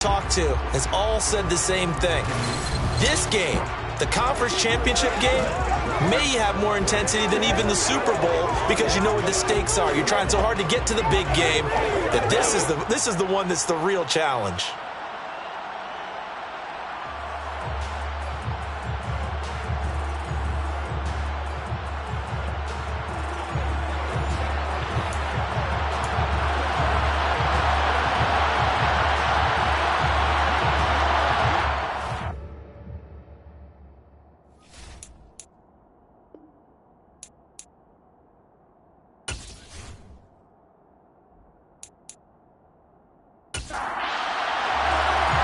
talked to has all said the same thing. This game, the conference championship game, may have more intensity than even the Super Bowl because you know what the stakes are. You're trying so hard to get to the big game that this is the one that's the real challenge.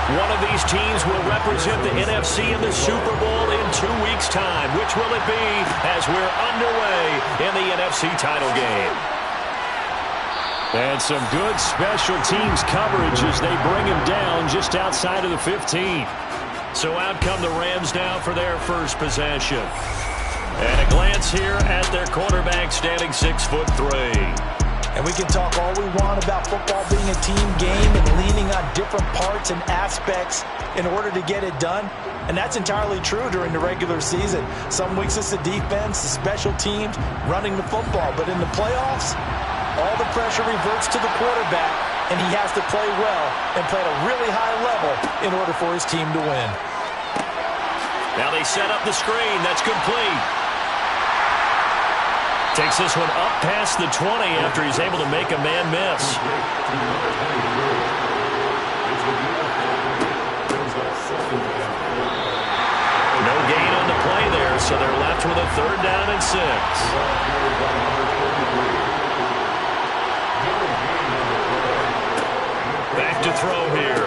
One of these teams will represent the NFC in the Super Bowl in 2 weeks' time. Which will it be as we're underway in the NFC title game? And some good special teams coverage as they bring him down just outside of the 15. So out come the Rams now for their first possession. And a glance here at their quarterback standing 6'3". And we can talk all we want about football being a team game and leaning on different parts and aspects in order to get it done. And that's entirely true during the regular season. Some weeks it's the defense, the special teams, running the football. But in the playoffs, all the pressure reverts to the quarterback, and he has to play well and play at a really high level in order for his team to win. Now they set up the screen. That's complete. Takes this one up past the 20 after he's able to make a man miss. No gain on the play there, so they're left with a 3rd down and 6. Back to throw here.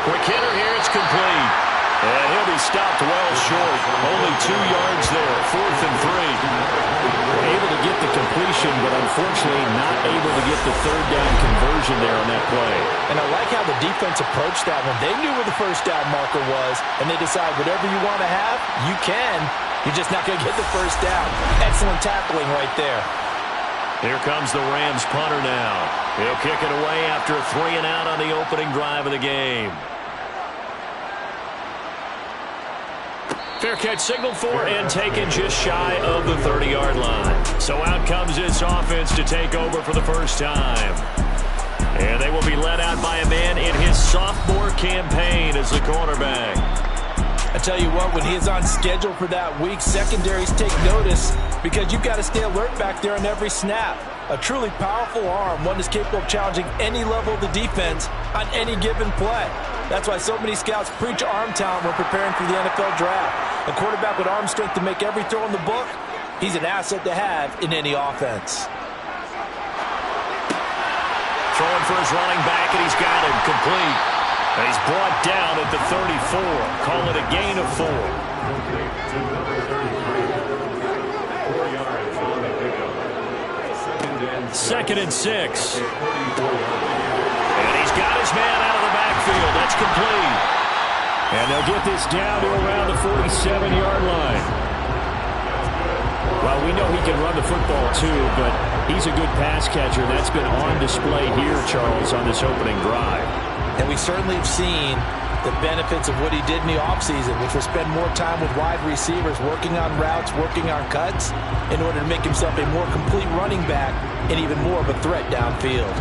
Quick hitter here, it's complete. And he'll be stopped well short. Only 2 yards there, 4th and 3. Able to get the completion, but unfortunately not able to get the 3rd down conversion there on that play. And I like how the defense approached that one. They knew where the 1st down marker was, and they decide whatever you want to have, you can. You're just not going to get the 1st down. Excellent tackling right there. Here comes the Rams punter now. He'll kick it away after a 3 and out on the opening drive of the game. Fair catch signaled for and taken just shy of the 30-yard line. So out comes this offense to take over for the first time. And they will be led out by a man in his sophomore campaign as the quarterback. I tell you what, when he is on schedule for that week, secondaries take notice because you've got to stay alert back there on every snap. A truly powerful arm, one that's capable of challenging any level of the defense on any given play. That's why so many scouts preach arm talent when preparing for the NFL draft. A quarterback with arm strength to make every throw in the book, he's an asset to have in any offense. Throwing for his running back, and he's got him complete. And he's brought down at the 34. Call it a gain of 4. 2nd and 6. And he's got his man out of the backfield. That's complete. And they'll get this down to around the 47-yard line. Well, we know he can run the football too, but he's a good pass catcher. That's been on display here, Charles, on this opening drive. And we certainly have seen the benefits of what he did in the offseason, which was spend more time with wide receivers, working on routes, working on cuts, in order to make himself a more complete running back and even more of a threat downfield.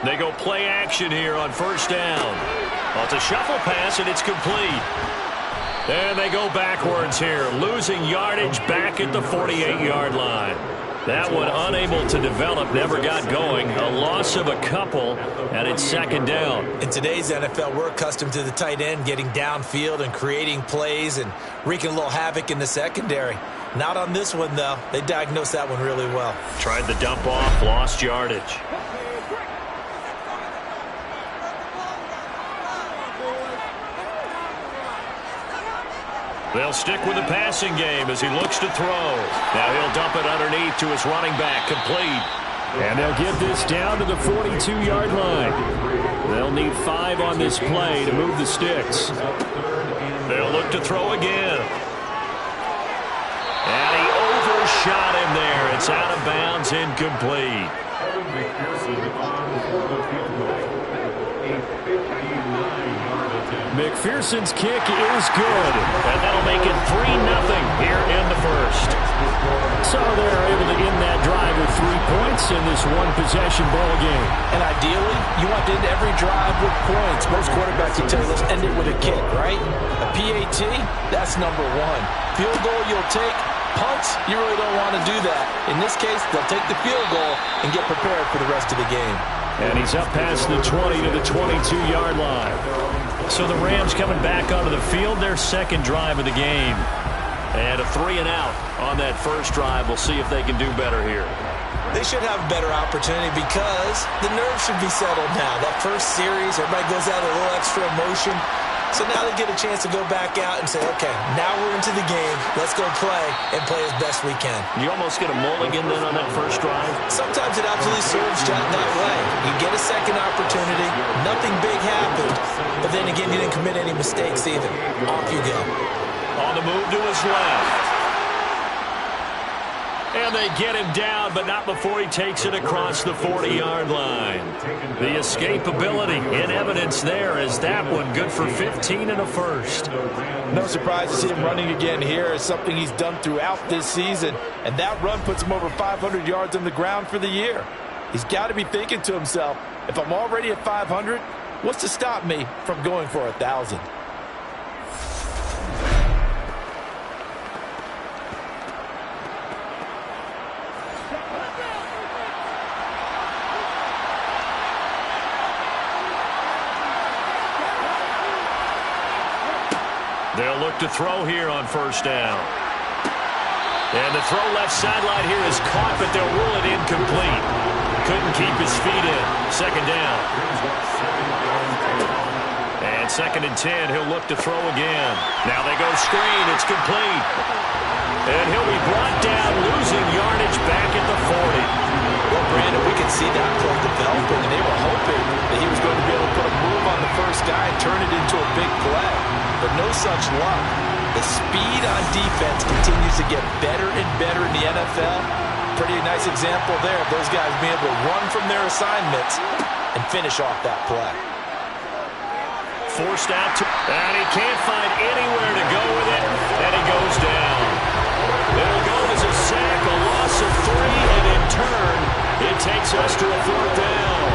They go play action here on 1st down. Well, it's a shuffle pass, and it's complete. And they go backwards here, losing yardage back at the 48-yard line. That one unable to develop, never got going. A loss of a couple, and it's 2nd down. In today's NFL, we're accustomed to the tight end getting downfield and creating plays and wreaking a little havoc in the secondary. Not on this one, though. They diagnosed that one really well. Tried the dump off, lost yardage. They'll stick with the passing game as he looks to throw. Now he'll dump it underneath to his running back, complete. And they'll get this down to the 42-yard line. They'll need 5 on this play to move the sticks. They'll to throw again. And he overshot him there. It's out of bounds, incomplete. McPherson's kick is good. And that'll make it 3-0 here in the first. So they're able to end that drive with 3 points in this one-possession ball game. And ideally, you want to end every drive with points. Most quarterbacks will tell you, let's end it with a kick, right? A PAT, that's number one. Field goal you'll take. Punts, you really don't want to do that. In this case, they'll take the field goal and get prepared for the rest of the game. And he's up past the 20 to the 22-yard line. So the Rams coming back onto the field, their second drive of the game. And a 3-and-out on that first drive. We'll see if they can do better here. They should have a better opportunity because the nerves should be settled now. That first series, everybody goes out a little extra emotion. So now they get a chance to go back out and say, okay, now we're into the game. Let's go play and play as best we can. You almost get a mulligan then on that first drive? Sometimes it absolutely serves that way. You get a second opportunity. Nothing big happened. But then again, you didn't commit any mistakes either. Off you go. On the move to his left. And they get him down, but not before he takes it across the 40-yard line. The escapability in evidence there as that one good for 15 and a first. No surprise to see him running again here. It's something he's done throughout this season. And that run puts him over 500 yards on the ground for the year. He's got to be thinking to himself, if I'm already at 500, what's to stop me from going for 1,000? They'll look to throw here on first down. And the throw left sideline here is caught, but they'll rule it incomplete. Couldn't keep his feet in. Second down. And 2nd and 10. He'll look to throw again. Now they go screen. It's complete. And he'll be brought down, losing yardage back at the 40. Well, Brandon, we could see that play developing, and they were hoping that he was going to be able to put a move on the first guy and turn it into a big play. But no such luck. The speed on defense continues to get better and better in the NFL. Pretty nice example there of those guys being able to run from their assignments and finish off that play. Forced out to, and he can't find anywhere to go with it, and he goes down. It'll go as a sack, a loss of 3, and in turn, it takes us to a 4th down.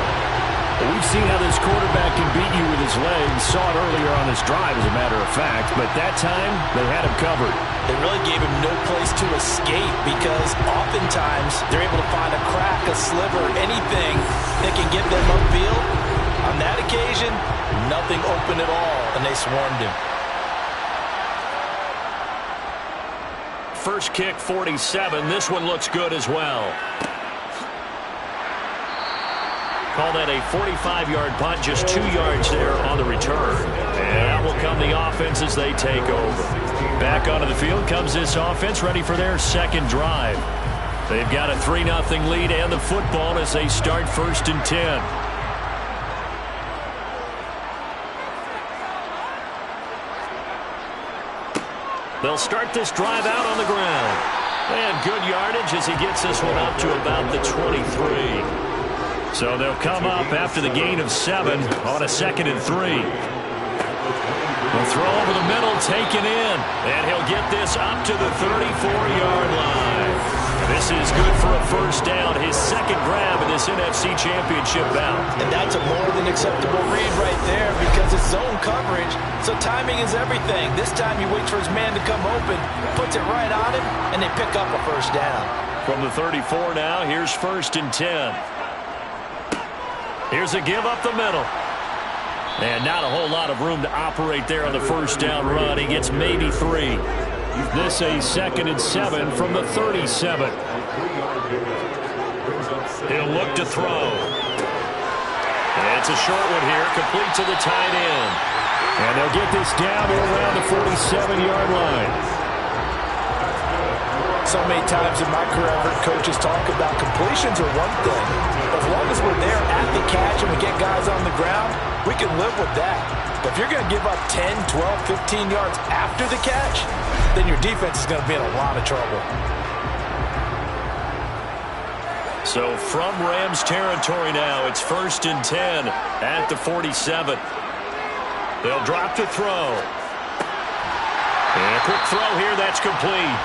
We've seen how this quarterback can beat you with his legs. Saw it earlier on this drive, as a matter of fact. But that time, they had him covered. They really gave him no place to escape because oftentimes they're able to find a crack, a sliver, anything that can get them upfield. On that occasion, nothing open at all, and they swarmed him. First kick, 47. This one looks good as well. Call that a 45-yard punt, just 2 yards there on the return. And out will come the offense as they take over. Back onto the field comes this offense, ready for their second drive. They've got a 3-0 lead and the football as they start 1st and 10. They'll start this drive out on the ground. And good yardage as he gets this one up to about the 23. So they'll come up after the gain of 7 on a 2nd and 3. They'll throw over the middle, taken in. And he'll get this up to the 34-yard line. This is good for a first down, his second grab in this NFC Championship bout. And that's a more than acceptable read right there because it's zone coverage, so timing is everything. This time he waits for his man to come open, puts it right on him, and they pick up a first down. From the 34 now, here's 1st and 10. Here's a give up the middle. And not a whole lot of room to operate there on the first down run. He gets maybe 3. This a 2nd and 7 from the 37. He'll look to throw. And it's a short one here, complete to the tight end. And they'll get this down to around the 47-yard line. So many times in my career, I've heard coaches talk about completions are one thing. As long as we're there at the catch and we get guys on the ground, we can live with that. But if you're going to give up 10, 12, 15 yards after the catch, then your defense is going to be in a lot of trouble. So from Rams territory now, it's 1st and 10 at the 47. They'll drop to throw. And a quick throw here, that's complete.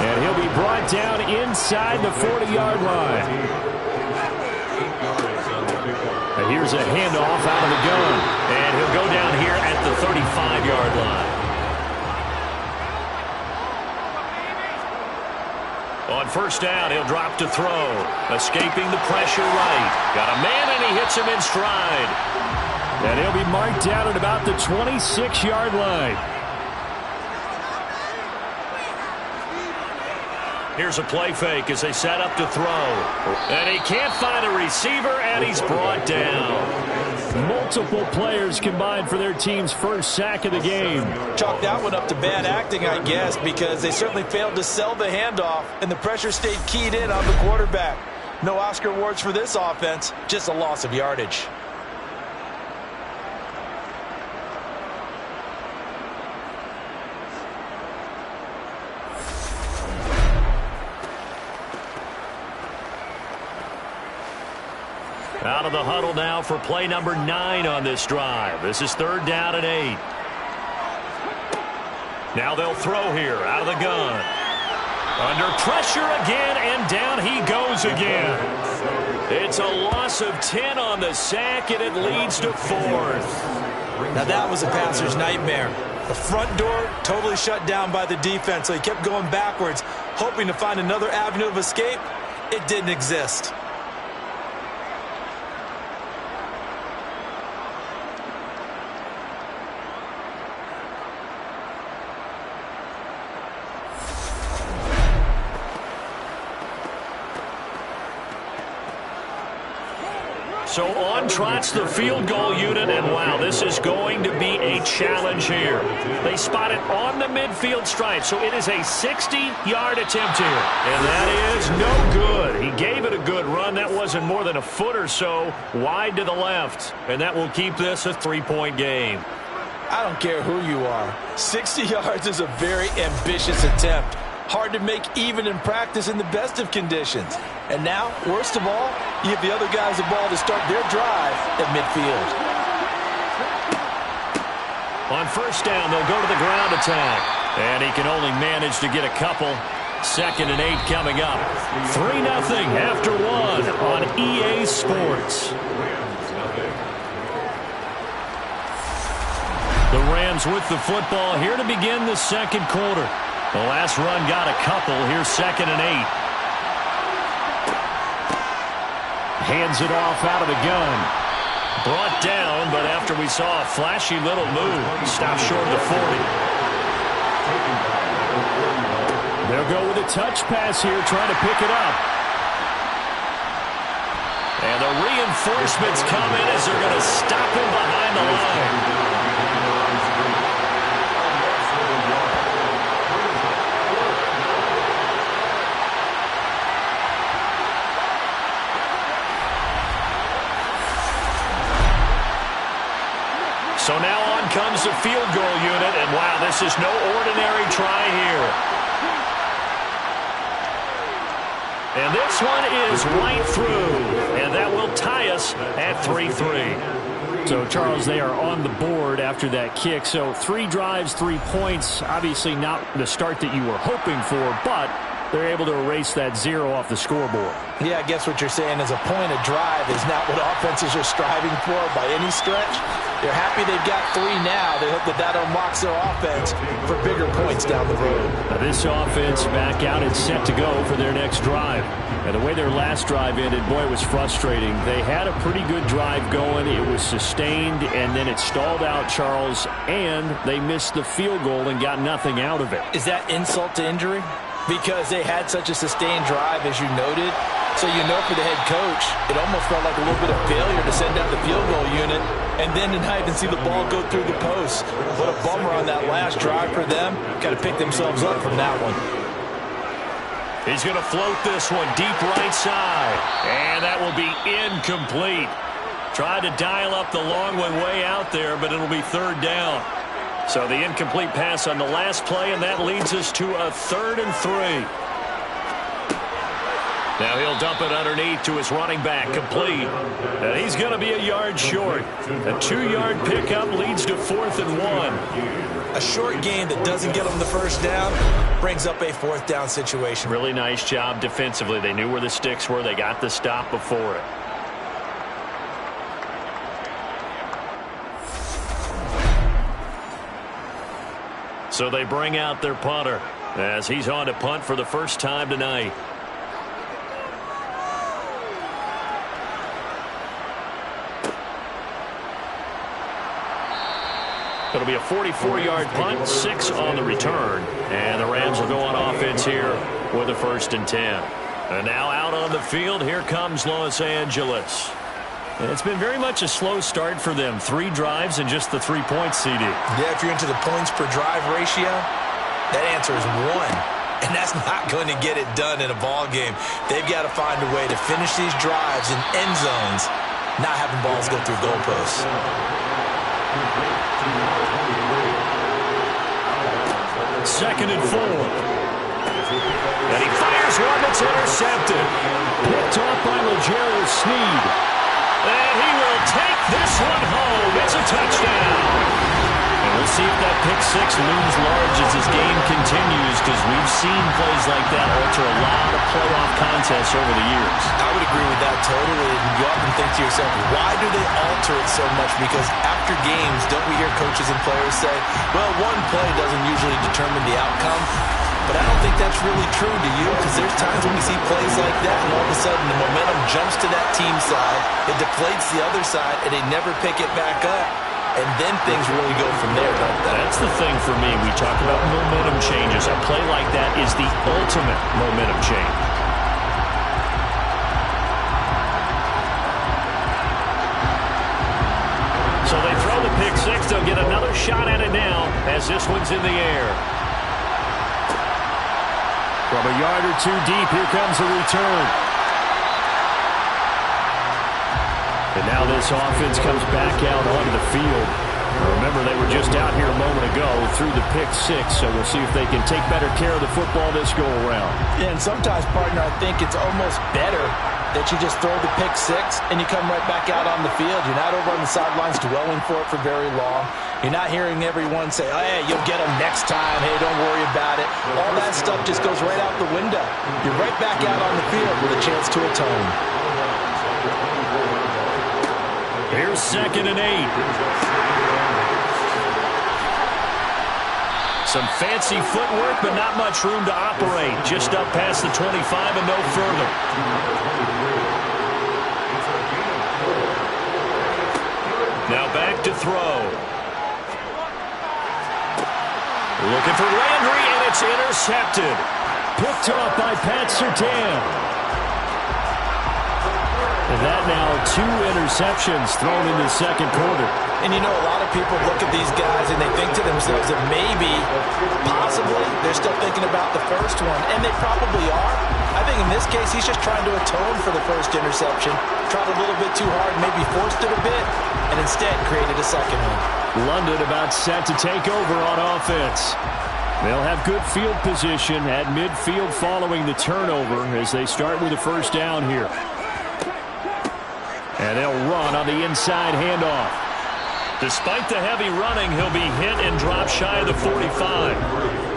And he'll be brought down inside the 40-yard line. And here's a handoff out of the gun. And he'll go down here at the 35-yard line. On 1st down, he'll drop to throw. Escaping the pressure right. Got a man, and he hits him in stride. And he'll be marked down at about the 26-yard line. Here's a play fake as they set up to throw. And he can't find a receiver, and he's brought down. Multiple players combined for their team's first sack of the game. Chalk that one up to bad acting, I guess, because they certainly failed to sell the handoff, and the pressure stayed keyed in on the quarterback. No Oscar awards for this offense, just a loss of yardage. Out of the huddle now for play number 9 on this drive. This is 3rd down and 8. Now they'll throw here out of the gun. Under pressure again, and down he goes again. It's a loss of 10 on the sack, and it leads to 4th. Now that was a passer's nightmare. The front door totally shut down by the defense, so he kept going backwards, hoping to find another avenue of escape. It didn't exist. So on trots the field goal unit, and wow, this is going to be a challenge here. They spot it on the midfield stripe, so it is a 60-yard attempt here. And that is no good. He gave it a good run. That wasn't more than a foot or so wide to the left. And that will keep this a 3-point game. I don't care who you are. 60 yards is a very ambitious attempt. Hard to make even in practice in the best of conditions. And now, worst of all, you give the other guys the ball to start their drive at midfield. On 1st down, they'll go to the ground attack. And he can only manage to get a couple. 2nd and 8 coming up. 3-0 after 1 on EA Sports. The Rams with the football here to begin the second quarter. The last run got a couple. Here's 2nd and 8. Hands it off out of the gun. Brought down, but after we saw a flashy little move, stopped short of the 40. They'll go with a touch pass here, trying to pick it up. And the reinforcements come in as they're going to stop him behind the line. So now on comes the field goal unit, and wow, this is no ordinary try here. And this one is right through, and that will tie us at 3-3. So, Charles, they are on the board after that kick. So 3 drives, 3 points. Obviously not the start that you were hoping for, but they're able to erase that 0 off the scoreboard. Yeah, I guess what you're saying is a point of drive is not what offenses are striving for by any stretch. They're happy they've got 3 now. They hope that that unlocks their offense for bigger points down the road. Now this offense back out and set to go for their next drive. And the way their last drive ended, boy, it was frustrating. They had a pretty good drive going. It was sustained, and then it stalled out, Charles, and they missed the field goal and got nothing out of it. Is that insult to injury? Because they had such a sustained drive, as you noted. So you know for the head coach, it almost felt like a little bit of failure to send out the field goal unit and then to not even see the ball go through the post. What a bummer on that last drive for them. Got to pick themselves up from that one. He's going to float this one deep right side. And that will be incomplete. Tried to dial up the long one way out there, but it'll be third down. So the incomplete pass on the last play, and that leads us to a 3rd and 3. Now he'll dump it underneath to his running back, complete. And he's going to be a yard short. A 2-yard pickup leads to 4th and 1. A short gain that doesn't get him the first down brings up a 4th down situation. Really nice job defensively. They knew where the sticks were. They got the stop before it. So they bring out their punter as he's on to punt for the first time tonight. It'll be a 44-yard punt, 6 on the return. And the Rams will go on offense here with a 1st and 10. And now out on the field, here comes Los Angeles. And it's been very much a slow start for them. 3 drives and just the 3 points, CD. Yeah, if you're into the points per drive ratio, that answer is 1. And that's not going to get it done in a ball game. They've got to find a way to finish these drives in end zones, not having balls go through goalposts. 2nd and 4. And he fires one that's intercepted. Picked off by L'Jarius Sneed. And he will take this one home. It's a touchdown. And we'll see if that pick 6 looms large as this game continues, because we've seen plays like that alter a lot of playoff contests over the years. I would agree with that totally. And you often think to yourself, why do they alter it so much? Because after games, don't we hear coaches and players say, well, one play doesn't usually determine the outcome? But I don't think that's really true to you, because there's times when we see plays like that, and all of a sudden the momentum jumps to that team side, it deflates the other side, and they never pick it back up. And then things really go from there, don't they? That's the thing for me. We talk about momentum changes. A play like that is the ultimate momentum change. So they throw the pick 6. They'll get another shot at it now as this one's in the air. From a yard or 2 deep, here comes a return. And now this offense comes back out onto the field. Remember, they were just out here a moment ago through the pick 6, so we'll see if they can take better care of the football this go-around. Yeah, and sometimes, partner, I think it's almost better that you just throw the pick 6 and you come right back out on the field. You're not over on the sidelines dwelling for it for very long. You're not hearing everyone say, oh, hey, you'll get them next time. Hey, don't worry about it. All that stuff just goes right out the window. You're right back out on the field with a chance to atone. Here's 2nd and 8. Some fancy footwork, but not much room to operate. Just up past the 25 and no further. Now back to throw. Looking for Landry, and it's intercepted. Picked off by Pat Surtain. And that now 2 interceptions thrown in the second quarter. And you know, a lot of people look at these guys and they think to themselves that maybe, possibly, they're still thinking about the first one. And they probably are. I think in this case, he's just trying to atone for the first interception. Tried a little bit too hard, maybe forced it a bit, and instead created a second one. London about set to take over on offense. They'll have good field position at midfield following the turnover as they start with a first down here. And they'll run on the inside handoff. Despite the heavy running, he'll be hit and drop shy of the 45.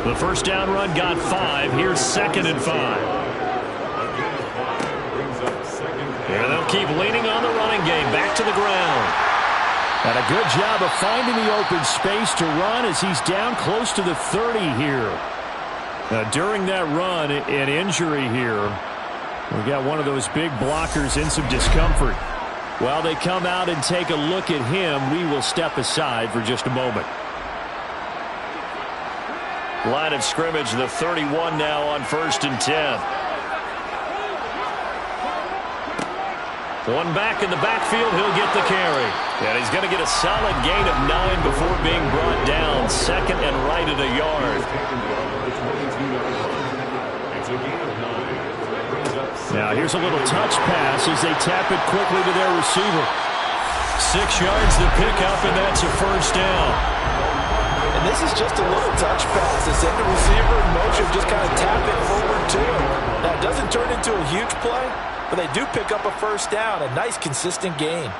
The first down run got 5. Here's 2nd and 5. And they'll keep leaning on the running game. Back to the ground. And a good job of finding the open space to run as he's down close to the 30 here. Now, during that run, an injury here. We got one of those big blockers in some discomfort. While they come out and take a look at him, we will step aside for just a moment. Line of scrimmage, the 31 now on 1st and 10. One back in the backfield, he'll get the carry. And he's going to get a solid gain of 9 before being brought down. 2nd and right at a yard. Now here's a little touch pass as they tap it quickly to their receiver. 6 yards to pick up, and that's a first down. And this is just a little touch pass. They send the receiver in motion, just kind of tap it forward to him. Now, it doesn't turn into a huge play, but they do pick up a first down. A nice, consistent gain.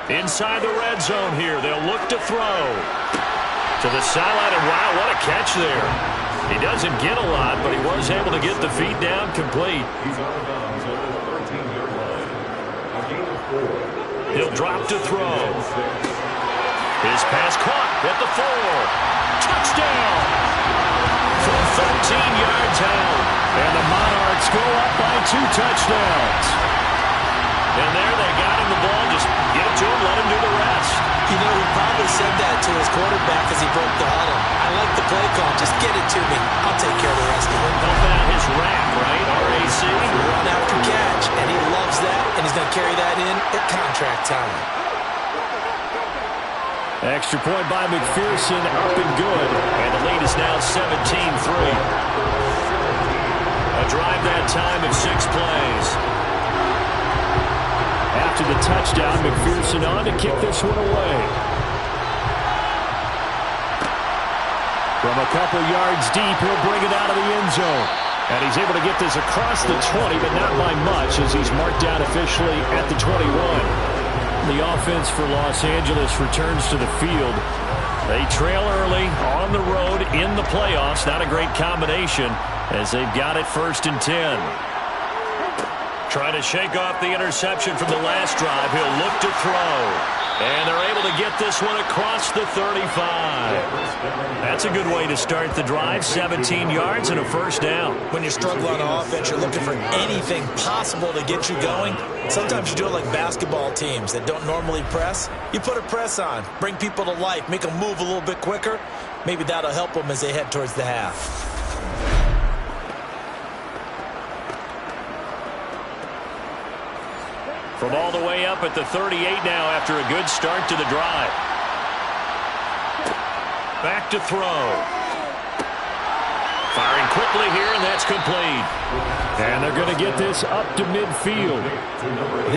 Inside the red zone here. They'll look to throw. To the sideline, and wow, what a catch there. He doesn't get a lot, but he was able to get the feet down complete. He'll drop to throw. His pass caught at the 4. Touchdown! For 13 yards out. And the Monarchs go up by 2 touchdowns. And there they got him the ball. Just get it to him, let him do the rest. You know, he probably said that to his quarterback as he broke the huddle. I like the play call. Just get it to me. I'll take care of the rest of it. How about his rack, right? RAC. Run after catch, and he loves that, and he's going to carry that in at contract time. Extra point by McPherson, up and good. And the lead is now 17-3. A drive that time of 6 plays. After the touchdown, McPherson on to kick this one away. From a couple yards deep, he'll bring it out of the end zone. And he's able to get this across the 20, but not by much, as he's marked down officially at the 21. The offense for Los Angeles returns to the field. They trail early on the road in the playoffs. Not a great combination as they've got it 1st and 10. Trying to shake off the interception from the last drive. He'll look to throw. And they're able to get this one across the 35. That's a good way to start the drive. 17 yards and a first down. When you struggle on offense, you're looking for anything possible to get you going. Sometimes you do it like basketball teams that don't normally press. You put a press on, bring people to life, make them move a little bit quicker. Maybe that'll help them as they head towards the half. From all the way up at the 38 now after a good start to the drive. Back to throw. Firing quickly here, and that's complete. And they're going to get this up to midfield.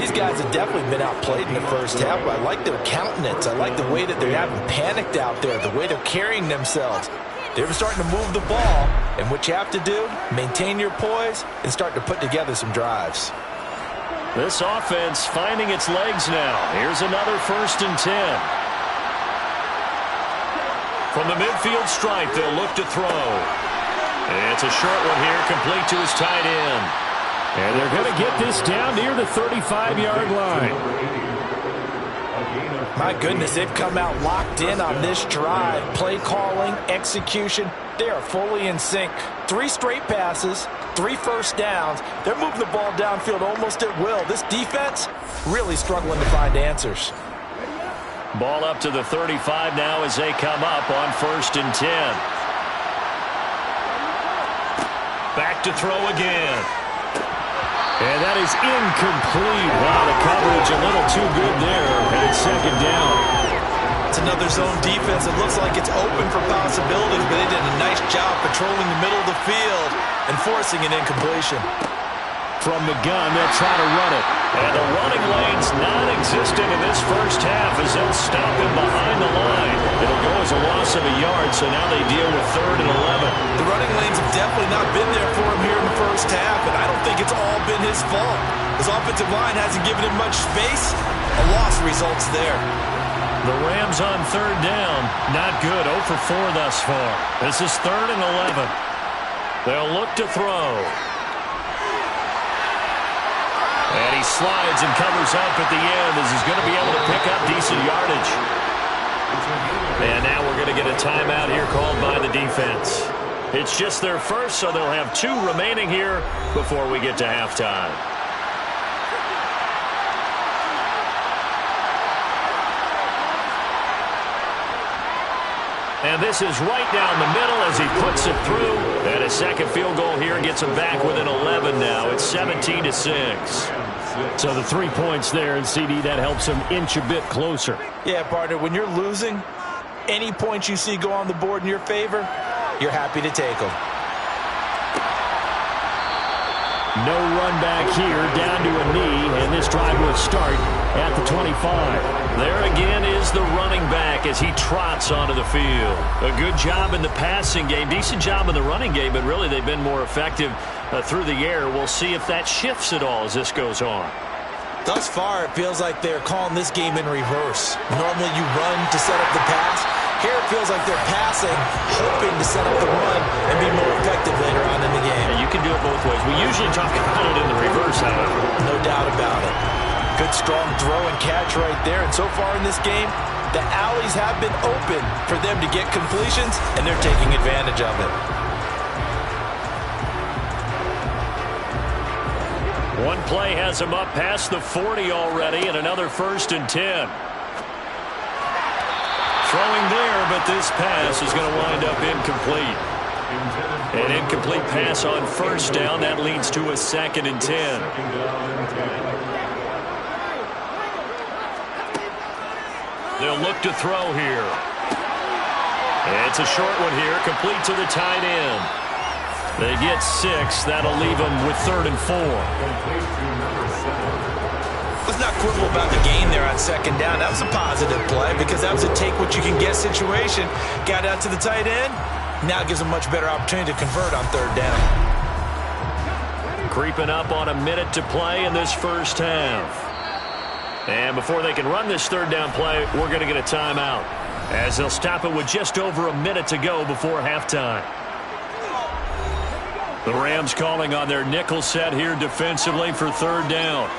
These guys have definitely been outplayed in the first half, but I like their countenance. I like the way that they haven't panicked out there, the way they're carrying themselves. They're starting to move the ball, and what you have to do, maintain your poise and start to put together some drives. This offense finding its legs now. Here's another 1st and 10. From the midfield stripe, they'll look to throw. It's a short one here, complete to his tight end. And they're going to get this down near the 35-yard line. My goodness, they've come out locked in on this drive. Play calling, execution, they are fully in sync. 3 straight passes, 3 first downs. They're moving the ball downfield almost at will. This defense really struggling to find answers. Ball up to the 35 now as they come up on 1st and 10. Back to throw again. And that is incomplete. Wow, the coverage a little too good there. And it's 2nd down. It's another zone defense. It looks like it's open for possibilities, but they did a nice job patrolling the middle of the field and forcing an incompletion. From the gun, they'll try to run it. And the running lane's non-existent in this first half as they'll stop him behind the line. It'll go as a loss of a yard, so now they deal with 3rd and 11. The running lanes have definitely not been there for him here in the first half, and I don't think it's all been his fault. His offensive line hasn't given him much space. A loss results there. The Rams on 3rd down. Not good. 0 for 4 thus far. This is 3rd and 11. They'll look to throw. And he slides and covers up at the end as he's going to be able to pick up decent yardage. And now we're going to get a timeout here called by the defense. It's just their first, so they'll have 2 remaining here before we get to halftime. And this is right down the middle as he puts it through. And a second field goal here gets him back within 11 now. It's 17-6. So the 3 points there, and CD, that helps him inch a bit closer. Yeah, partner, when you're losing, any points you see go on the board in your favor, you're happy to take them. No run back here, down to a knee, and this drive will start at the 25. There again is the running back as he trots onto the field. A good job in the passing game, decent job in the running game, but really they've been more effective through the air. We'll see if that shifts at all as this goes on. Thus far, it feels like they're calling this game in reverse. Normally you run to set up the pass. Here it feels like they're passing, hoping to set up the run and be more effective later on in the game. Yeah, you can do it both ways. We usually talk about it in the reverse, however. No doubt about it. Good strong throw and catch right there. And so far in this game, the alleys have been open for them to get completions, and they're taking advantage of it. One play has him up past the 40 already, and another 1st and 10. Throwing there, but this pass is going to wind up incomplete. An incomplete pass on 1st down. That leads to a 2nd and 10. They'll look to throw here. It's a short one here, complete to the tight end. They get 6. That'll leave them with 3rd and 4. Let's not quibble about the gain there on 2nd down. That was a positive play because that was a take-what-you-can-get situation. Got out to the tight end. Now gives them much better opportunity to convert on 3rd down. Creeping up on a minute to play in this first half. And before they can run this 3rd down play, we're going to get a timeout, as they'll stop it with just over a minute to go before halftime. The Rams calling on their nickel set here defensively for 3rd down.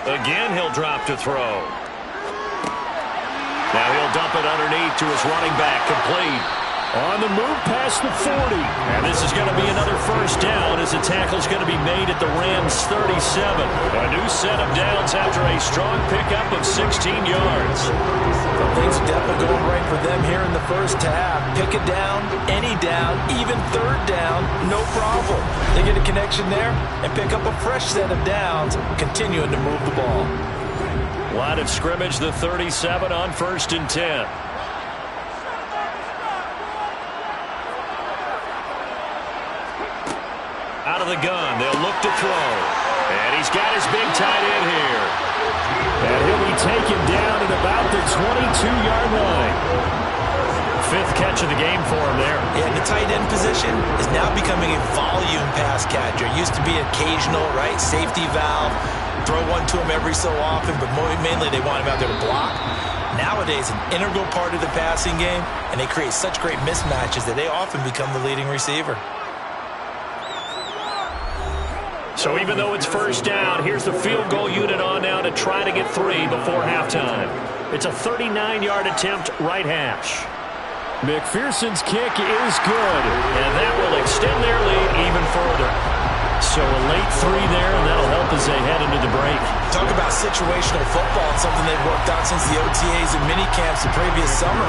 Again, he'll drop to throw. Now he'll dump it underneath to his running back, complete. On the move past the 40. And this is going to be another 1st down as the tackle's going to be made at the Rams' 37. A new set of downs after a strong pickup of 16 yards. Things are definitely going right for them here in the first half. Pick a down, any down, even 3rd down, no problem. They get a connection there and pick up a fresh set of downs, continuing to move the ball. Line of scrimmage, the 37 on 1st and 10. Out of the gun, they'll look to throw. And he's got his big tight end here. And he'll be taken down at about the 22-yard line. 5th catch of the game for him there. Yeah, the tight end position is now becoming a volume pass catcher. It used to be occasional, right, safety valve. Throw one to him every so often, but mainly they want him out there to block. Nowadays, an integral part of the passing game, and they create such great mismatches that they often become the leading receiver. So even though it's 1st down, here's the field goal unit on now to try to get 3 before halftime. It's a 39-yard attempt, right hash. McPherson's kick is good. And that will extend their lead even further. So a late 3 there, and that'll help as they head into the break. Talk about situational football. It's something they've worked out since the OTAs and minicamps the previous summer.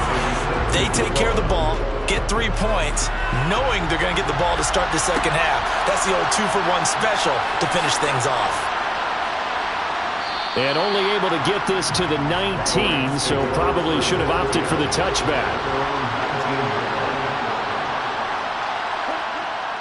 They take care of the ball, get 3 points, knowing they're going to get the ball to start the second half. That's the old 2-for-1 special to finish things off. And only able to get this to the 19, so probably should have opted for the touchback.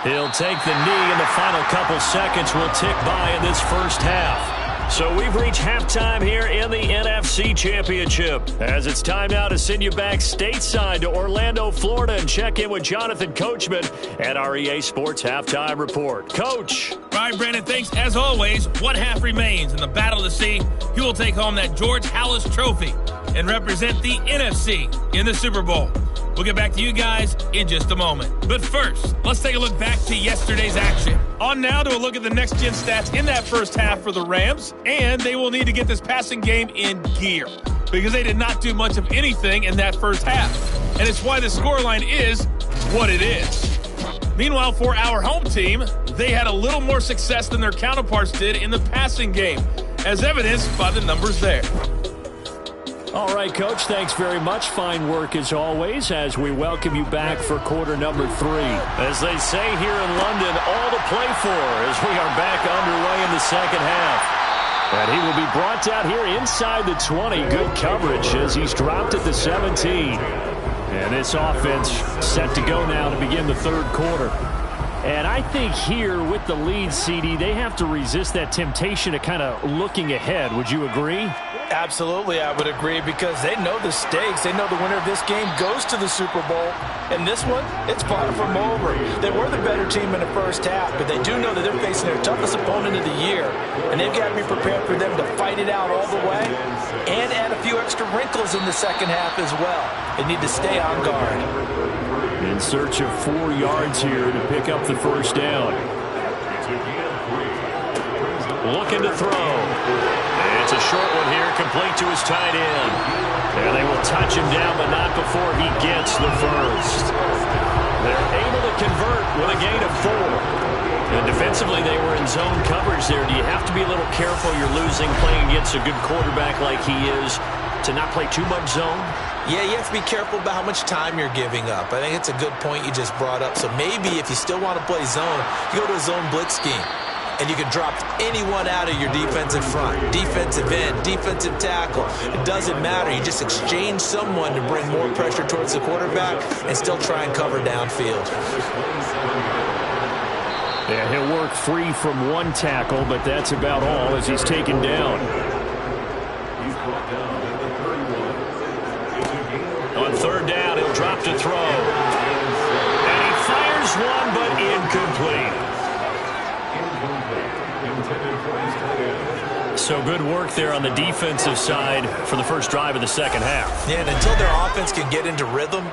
He'll take the knee, and the final couple seconds will tick by in this first half. So we've reached halftime here in the NFC Championship, as it's time now to send you back stateside to Orlando, Florida, and check in with Jonathan Coachman at our EA Sports Halftime Report. Coach. All right, Brandon, thanks. As always, one half remains in the battle to see who will take home that George Halas Trophy and represent the NFC in the Super Bowl. We'll get back to you guys in just a moment. But first, let's take a look back to yesterday's action. On now to a look at the next-gen stats in that first half for the Rams, and they will need to get this passing game in gear because they did not do much of anything in that first half. And it's why the scoreline is what it is. Meanwhile, for our home team, they had a little more success than their counterparts did in the passing game, as evidenced by the numbers there. All right, Coach, thanks very much. Fine work as always as we welcome you back for quarter number 3. As they say here in London, all to play for as we are back underway in the second half. And he will be brought out here inside the 20. Good coverage as he's dropped at the 17. And this offense set to go now to begin the third quarter. And I think here with the lead, CD, they have to resist that temptation of kind of looking ahead. Would you agree? Absolutely, I would agree, because they know the stakes. They know the winner of this game goes to the Super Bowl. And this one, it's far from over. They were the better team in the first half, but they do know that they're facing their toughest opponent of the year. And they've got to be prepared for them to fight it out all the way and add a few extra wrinkles in the second half as well. They need to stay on guard. In search of 4 yards here to pick up the first down. Looking to throw. And it's a short one here, complete to his tight end. And they will touch him down, but not before he gets the first. They're able to convert with a gain of 4. And defensively, they were in zone coverage there. Do you have to be a little careful? You're losing playing against a good quarterback like he is to not play too much zone? Yeah, you have to be careful about how much time you're giving up. I think it's a good point you just brought up. So maybe if you still want to play zone, you go to a zone blitz scheme. And you can drop anyone out of your defensive front, defensive end, defensive tackle. It doesn't matter. You just exchange someone to bring more pressure towards the quarterback and still try and cover downfield. Yeah, he'll work free from 1 tackle, but that's about all as he's taken down. On third down, he'll drop to throw. And he fires one, but incomplete. So good work there on the defensive side for the first drive of the second half. Yeah, and until their offense can get into rhythm,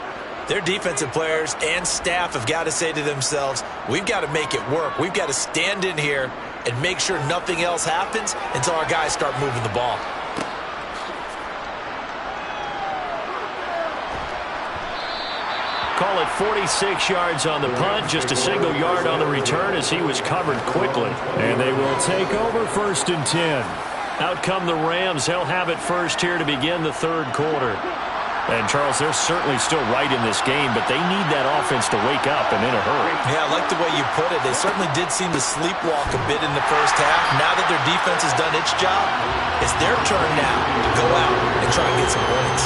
their defensive players and staff have got to say to themselves, we've got to make it work. We've got to stand in here and make sure nothing else happens until our guys start moving the ball. Call it 46 yards on the punt, just a single yard on the return as he was covered quickly. And they will take over 1st and 10. Out come the Rams. They'll have it first here to begin the third quarter. And, Charles, they're certainly still right in this game, but they need that offense to wake up and in a hurry. Yeah, I like the way you put it. They certainly did seem to sleepwalk a bit in the first half. Now that their defense has done its job, it's their turn now to go out and try and get some points.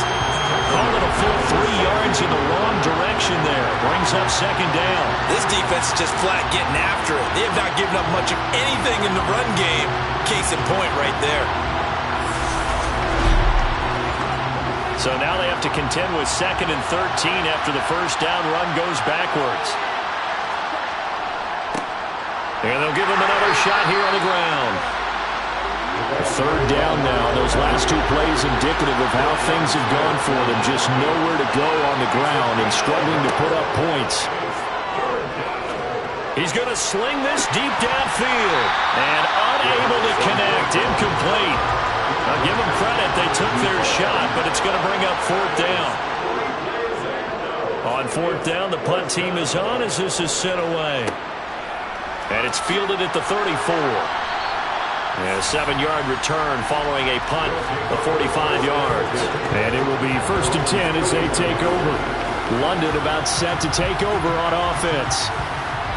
Call it a full 3 yards in the wrong direction there. Brings up second down. This defense is just flat getting after it. They have not given up much of anything in the run game. Case in point right there. So now they have to contend with 2nd and 13 after the first down run goes backwards. And they'll give him another shot here on the ground. Third down now. Those last 2 plays indicative of how things have gone for them. Just nowhere to go on the ground and struggling to put up points. He's going to sling this deep downfield. And unable to connect. Incomplete. I'll give them credit. They took their shot, but it's going to bring up 4th down. On 4th down, the punt team is on as this is sent away. And it's fielded at the 34. And a 7-yard return following a punt of 45 yards. And it will be 1st and 10 as they take over. London about set to take over on offense.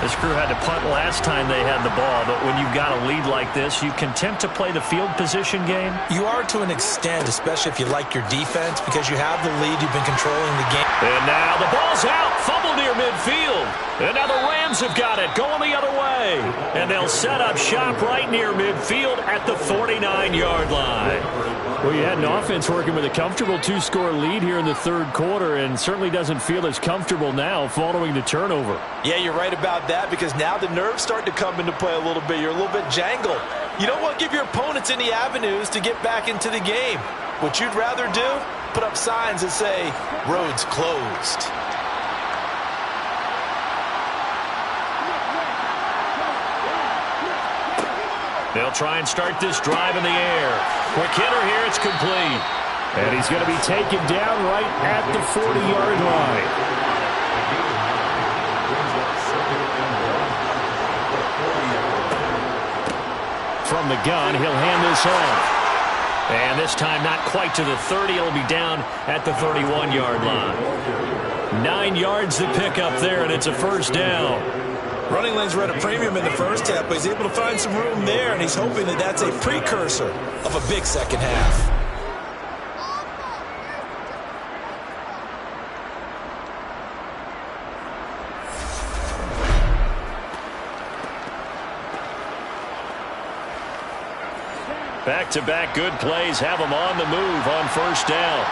This crew had to punt last time they had the ball, but when you've got a lead like this, you can tempt to play the field position game. You are to an extent, especially if you like your defense, because you have the lead, you've been controlling the game. And now the ball's out, fumble near midfield. And now the Rams have got it, going the other way. And they'll set up shop right near midfield at the 49-yard line. Well, you had an offense working with a comfortable 2-score lead here in the third quarter and certainly doesn't feel as comfortable now following the turnover. Yeah, you're right about that, because now the nerves start to come into play a little bit. You're a little bit jangled. You don't want to give your opponents any avenues to get back into the game. What you'd rather do, put up signs that say, roads closed. They'll try and start this drive in the air. Quick hitter here, it's complete. And he's going to be taken down right at the 40-yard line. From the gun, he'll hand this off. And this time not quite to the 30. It'll be down at the 31-yard line. 9 yards to pick up there, and it's a first down. Running lanes were at a premium in the first half, but he's able to find some room there, and he's hoping that that's a precursor of a big second half. Back-to-back good plays have them on the move on first down.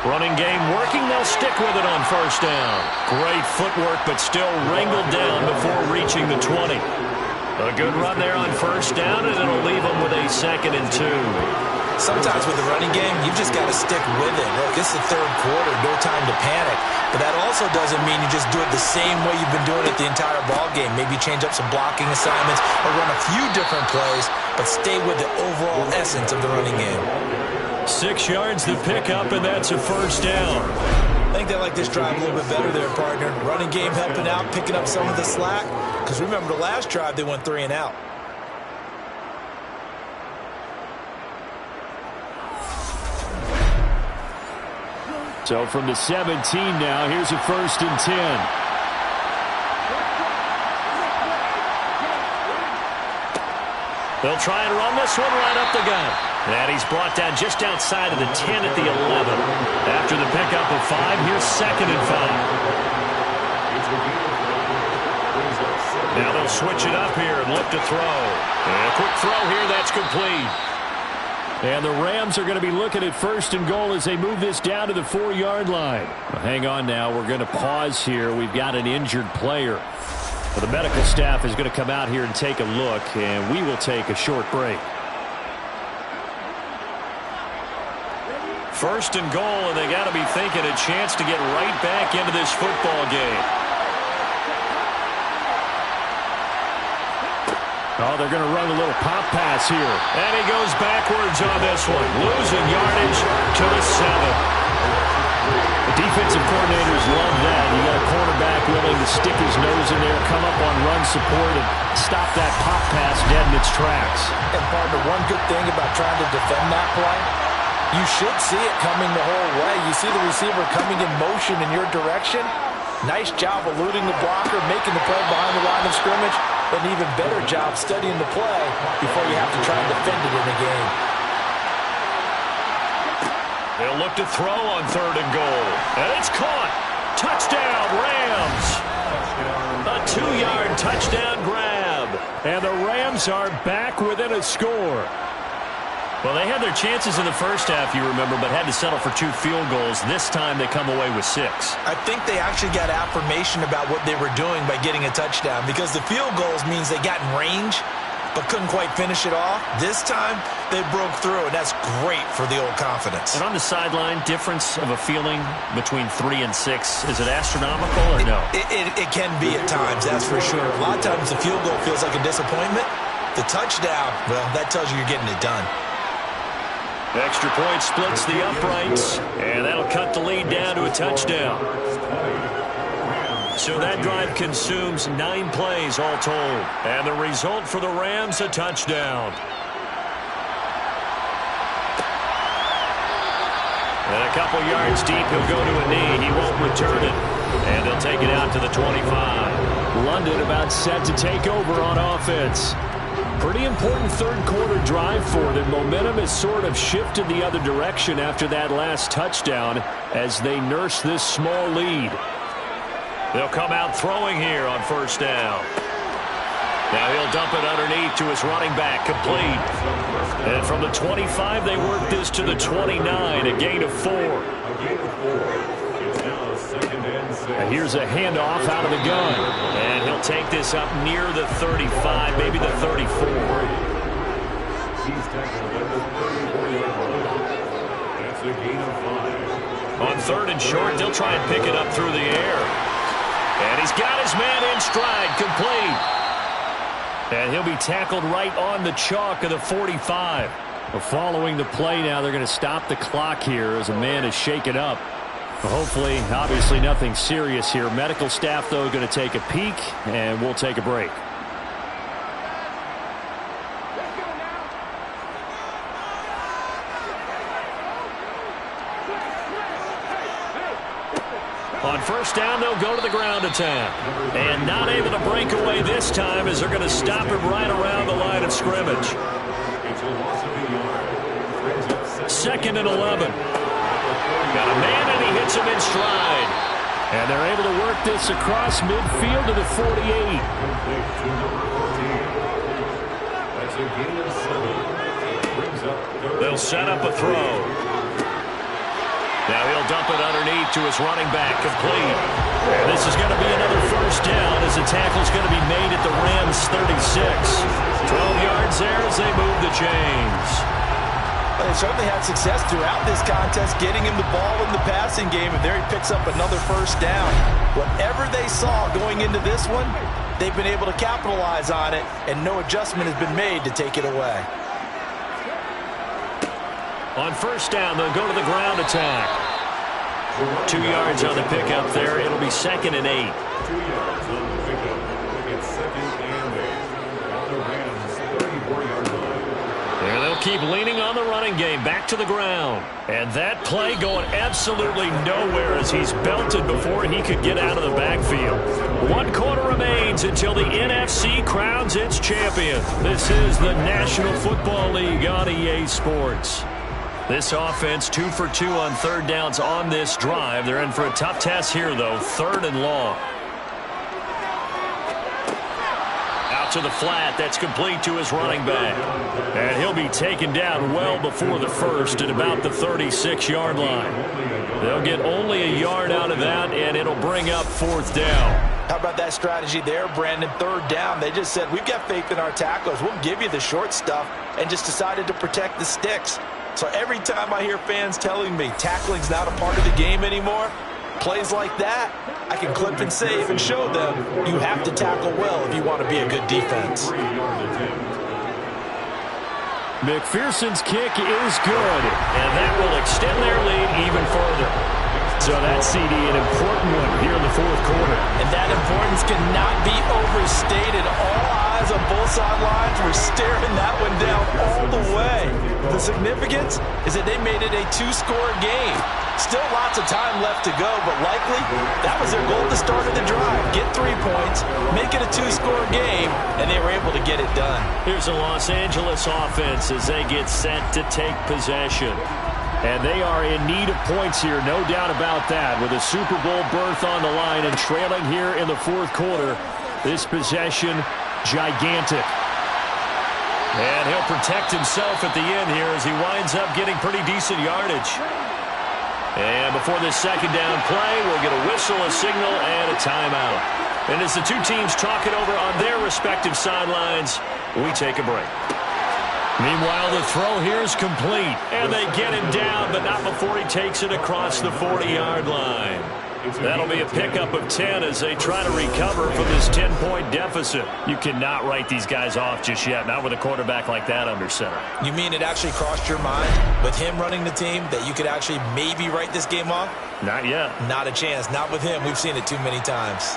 Running game working. They'll stick with it on first down. Great footwork, but still wrangled down before reaching the 20. A good run there on first down, and it'll leave them with a 2nd and 2. Sometimes with the running game, you've just got to stick with it. Look, it's the third quarter, no time to panic. But that also doesn't mean you just do it the same way you've been doing it the entire ball game. Maybe change up some blocking assignments or run a few different plays, but stay with the overall essence of the running game. 6 yards to pick up, and that's a first down. I think they like this drive a little bit better there, partner. Running game helping out, picking up some of the slack. Because remember, the last drive, they went 3 and out. So from the 17 now, here's a 1st and 10. They'll try and run this one right up the gut. And he's brought down just outside of the 10 at the 11. After the pickup of 5, here's 2nd and 5. Now they'll switch it up here and look to throw. And a quick throw here, that's complete. And the Rams are going to be looking at 1st and goal as they move this down to the 4-yard line. Well, hang on now. We're going to pause here. We've got an injured player. Well, the medical staff is going to come out here and take a look, and we will take a short break. 1st and goal, and they got to be thinking a chance to get right back into this football game. Oh, they're going to run a little pop pass here. And he goes backwards on this one. Losing yardage to the 7. The defensive coordinators love that. You got a quarterback willing to stick his nose in there, come up on run support, and stop that pop pass dead in its tracks. And, partner, one good thing about trying to defend that play, you should see it coming the whole way. You see the receiver coming in motion in your direction. Nice job eluding the blocker, making the play behind the line of scrimmage. An even better job studying the play before you have to try and defend it in a game. They'll look to throw on 3rd and goal. And it's caught. Touchdown, Rams. A 2-yard touchdown grab. And the Rams are back within a score. Well, they had their chances in the first half, you remember, but had to settle for 2 field goals. This time they come away with 6. I think they actually got affirmation about what they were doing by getting a touchdown, because the field goals means they got in range but couldn't quite finish it off. This time they broke through, and that's great for the old confidence. And on the sideline, difference of a feeling between 3 and 6, is it astronomical or no? It can be at times, that's for sure. A lot of times the field goal feels like a disappointment. The touchdown, well, that tells you you're getting it done. Extra point splits the uprights, and that'll cut the lead down to a touchdown. So that drive consumes 9 plays all told. And the result for the Rams, a touchdown. And a couple yards deep, he'll go to a knee. He won't return it. And they'll take it out to the 25. London about set to take over on offense. Pretty important third quarter drive for them. Momentum has sort of shifted the other direction after that last touchdown as they nurse this small lead. They'll come out throwing here on first down. Now he'll dump it underneath to his running back, complete. And from the 25, they work this to the 29, a gain of 4. And here's a handoff out of the gun. And he'll take this up near the 35, maybe the 34. On 3rd and short, they'll try and pick it up through the air. And he's got his man in stride, complete. And he'll be tackled right on the chalk of the 45. Well, following the play now, they're going to stop the clock here as a man is shaken up. Well, hopefully, obviously nothing serious here. Medical staff, though, going to take a peek, and we'll take a break. On first down, they'll go to the ground attack. And not able to break away this time as they're going to stop him right around the line of scrimmage. 2nd and 11. Got a man, and he hits him in stride. And they're able to work this across midfield to the 48. They'll set up a throw. Now he'll dump it underneath to his running back, complete. And this is going to be another first down as the tackle's going to be made at the Rams' 36. 12 yards there as they move the chains. Well, they certainly had success throughout this contest getting him the ball in the passing game, and there he picks up another first down. Whatever they saw going into this one, they've been able to capitalize on it, and no adjustment has been made to take it away. On first down, they'll go to the ground attack. 2 yards on the pickup there. It'll be 2nd and 8. 2 yards on the pickup. It's 2nd and 8. On the Rams' 34-yard line. And they'll keep leaning on the running game. Back to the ground. And that play going absolutely nowhere as he's belted before he could get out of the backfield. 1 quarter remains until the NFC crowns its champion. This is the National Football League on EA Sports. This offense 2 for 2 on third downs on this drive. They're in for a tough test here, though. 3rd and long. Out to the flat. That's complete to his running back. And he'll be taken down well before the first at about the 36-yard line. They'll get only a yard out of that, and it'll bring up 4th down. How about that strategy there, Brandon? 3rd down. They just said, we've got faith in our tacklers. We'll give you the short stuff, and just decided to protect the sticks. So every time I hear fans telling me tackling's not a part of the game anymore, plays like that, I can clip and save and show them you have to tackle well if you want to be a good defense. McPherson's kick is good. And that will extend their lead even further. So that CD, an important one here in the 4th quarter. And that importance cannot be overstated. All eyes on both sidelines were staring that one down all the way. The significance is that they made it a 2-score game. Still lots of time left to go, but likely that was their goal at the start of the drive. Get 3 points, make it a 2-score game, and they were able to get it done. Here's a Los Angeles offense as they get set to take possession. And they are in need of points here, no doubt about that. With a Super Bowl berth on the line and trailing here in the 4th quarter, this possession, gigantic. And he'll protect himself at the end here as he winds up getting pretty decent yardage. And before this 2nd down play, we'll get a whistle, a signal, and a timeout. And as the two teams talk it over on their respective sidelines, we take a break. Meanwhile, the throw here is complete. And they get him down, but not before he takes it across the 40-yard line. That'll be a pickup of 10 as they try to recover from this 10-point deficit. You cannot write these guys off just yet, not with a quarterback like that under center. You mean it actually crossed your mind with him running the team that you could actually maybe write this game off? Not yet. Not a chance. Not with him. We've seen it too many times.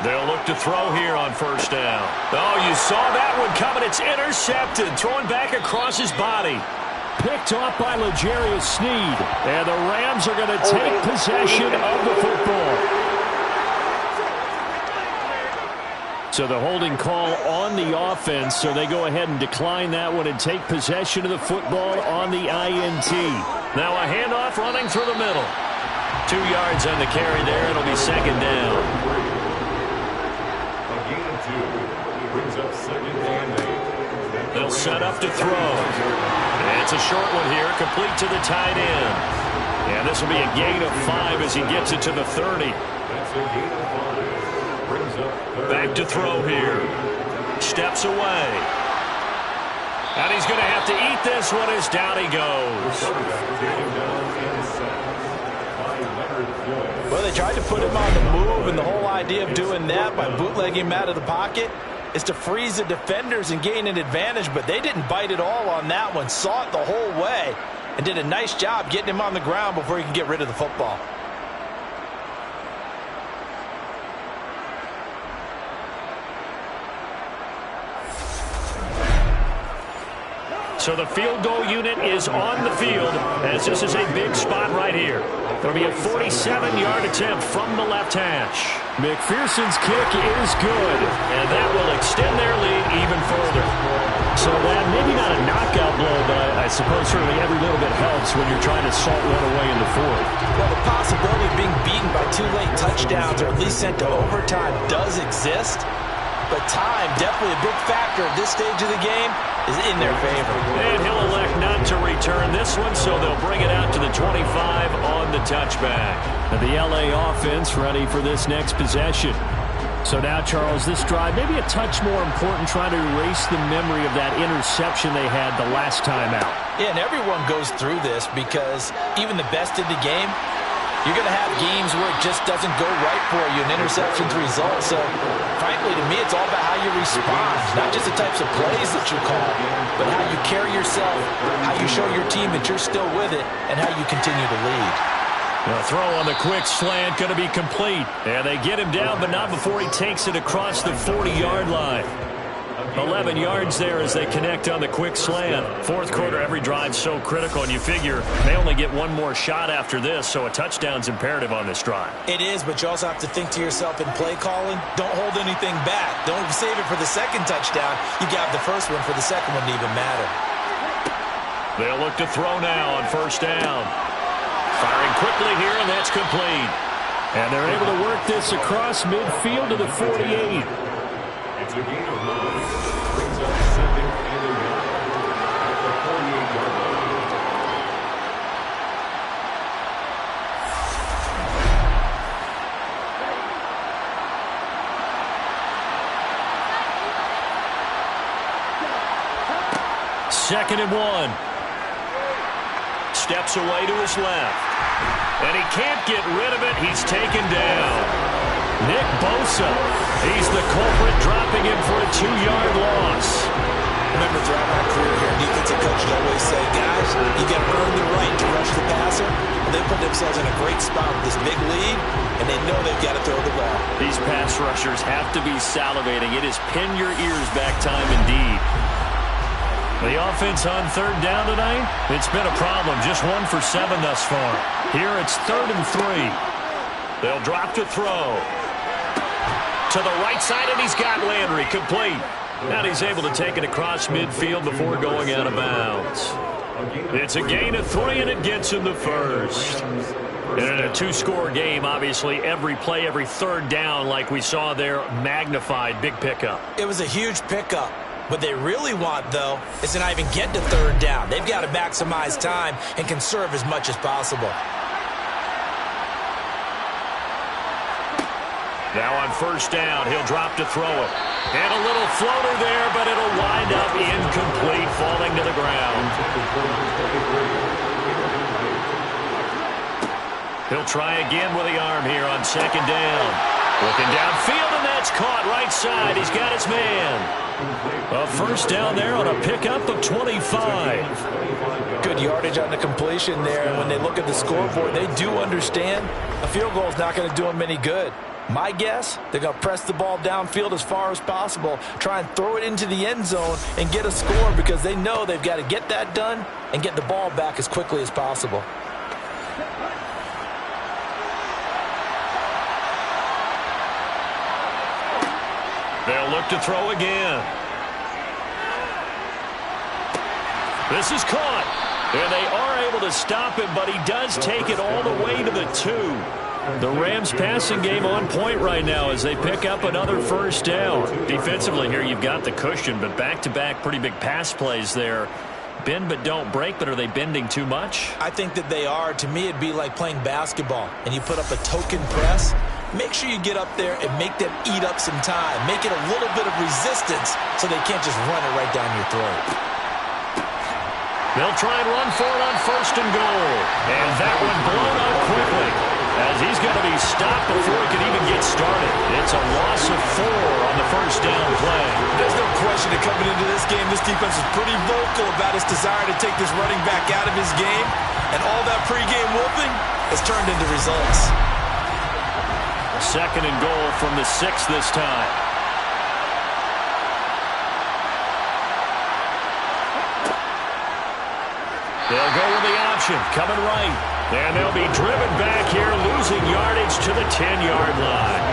They'll look to throw here on first down. Oh, you saw that one coming. It's intercepted. Throwing back across his body. Picked off by L'Jarius Sneed. And the Rams are going to take possession of the football. So the holding call on the offense, so they go ahead and decline that one and take possession of the football on the INT. Now a handoff running through the middle. 2 yards on the carry there. It'll be 2nd down. They'll set up to throw. And it's a short one here, complete to the tight end. And this will be a gain of 5 as he gets it to the 30. Back to throw here. Steps away. And he's going to have to eat this one as down he goes. Well, they tried to put him on the move, and the whole idea of doing that by bootlegging him out of the pocket is to freeze the defenders and gain an advantage, but they didn't bite at all on that one. Saw it the whole way and did a nice job getting him on the ground before he can get rid of the football. So the field goal unit is on the field as this is a big spot right here. It'll be a 47-yard attempt from the left hash. McPherson's kick is good. And that will extend their lead even further. So that maybe not a knockout blow, but I suppose certainly every little bit helps when you're trying to salt one away in the 4th. Well, the possibility of being beaten by 2 late touchdowns or at least sent to overtime does exist. but time, definitely a big factor at this stage of the game, is in their favor. And he'll elect not to return this one, so they'll bring it out to the 25 on the touchback. And the LA offense ready for this next possession. So now, Charles, this drive maybe a touch more important, trying to erase the memory of that interception they had the last time out. Yeah, and everyone goes through this because even the best in the game, you're going to have games where it just doesn't go right for you, and interceptions result. So, frankly, to me, it's all about how you respond, not just the types of plays that you call, but how you carry yourself, how you show your team that you're still with it, and how you continue to lead. The throw on the quick slant going to be complete. And they get him down, but not before he takes it across the 40-yard line. 11 yards there as they connect on the quick slant. Fourth quarter, every drive so critical, and you figure they only get one more shot after this, so a touchdown's imperative on this drive. It is, but you also have to think to yourself in play calling, don't hold anything back. Don't save it for the second touchdown. You got the first one for the second one to even matter. They'll look to throw now on first down. Firing quickly here, and that's complete. And they're able to work this across midfield to the 48. It's a gain of 9. Brings up 2nd and 11 at the 48-yard line. Second and 1. Steps away to his left. And he can't get rid of it. He's taken down. Nick Bosa. He's the culprit, dropping him for a 2-yard loss. Remember, throughout my career here, defensive coaches always say, guys, you got to earn the right to rush the passer. And they put themselves in a great spot with this big lead, and they know they've got to throw the ball. These pass rushers have to be salivating. It is pin your ears back time indeed. The offense on third down tonight, it's been a problem. Just 1 for 7 thus far. Here it's 3rd and 3. They'll drop to throw. To the right side, and he's got Landry complete. And he's able to take it across midfield before going out of bounds. It's a gain of 3, and it gets him the first. And in a 2-score game, obviously, every play, every third down, like we saw there, magnified. Big pickup. It was a huge pickup. What they really want, though, is to not even get to third down. They've got to maximize time and conserve as much as possible. Now on first down, he'll drop to throw it. And a little floater there, but it'll wind up incomplete, falling to the ground. He'll try again with the arm here on second down. Looking downfield, and that's caught right side. He's got his man. A first down there on a pickup of 25. Good yardage on the completion there. And when they look at the scoreboard, they do understand a field goal is not going to do them any good. My guess, they're going to press the ball downfield as far as possible, try and throw it into the end zone and get a score because they know they've got to get that done and get the ball back as quickly as possible. They'll look to throw again. This is caught. And they are able to stop him, but he does take it all the way to the 2. The Rams passing game on point right now as they pick up another first down. Defensively here, you've got the cushion, but back-to-back pretty big pass plays there. Bend but don't break, but are they bending too much? I think that they are. To me, it'd be like playing basketball, and you put up a token press. Make sure you get up there and make them eat up some time. Make it a little bit of resistance so they can't just run it right down your throat. They'll try and run for it on first and goal. And that one blown up quickly as he's going to be stopped before he can even get started. It's a loss of 4 on the first down play. There's no question that coming into this game, this defense is pretty vocal about its desire to take this running back out of his game. And all that pregame whooping has turned into results. Second and goal from the 6 this time. They'll go with the option, coming right. And they'll be driven back here, losing yardage to the 10-yard line.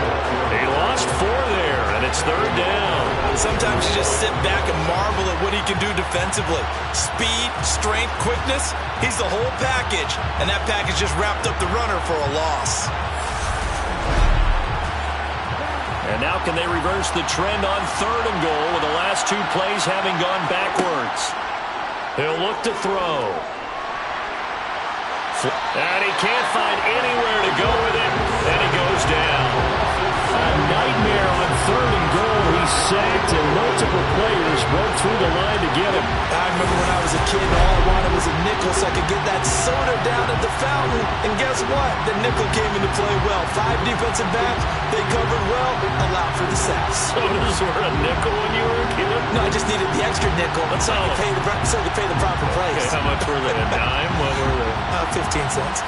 They lost 4 there, and it's third down. Sometimes you just sit back and marvel at what he can do defensively. Speed, strength, quickness, he's the whole package. And that package just wrapped up the runner for a loss. And now can they reverse the trend on 3rd and goal with the last 2 plays having gone backwards? He'll look to throw. And he can't find anywhere to go with it, and he goes down. A nightmare on 3rd and goal. He sacked, and multiple players broke through the line to get him. I remember when I was a kid, all I wanted was a nickel so I could get that soda down at the fountain. And guess what? The nickel came into play well. 5 defensive backs, they covered well, allowed for the sacks. Sodas were a nickel when you were a kid? No, I just needed the extra nickel so I could pay the proper price. Okay, how much were they? A dime? What were they? 15 cents.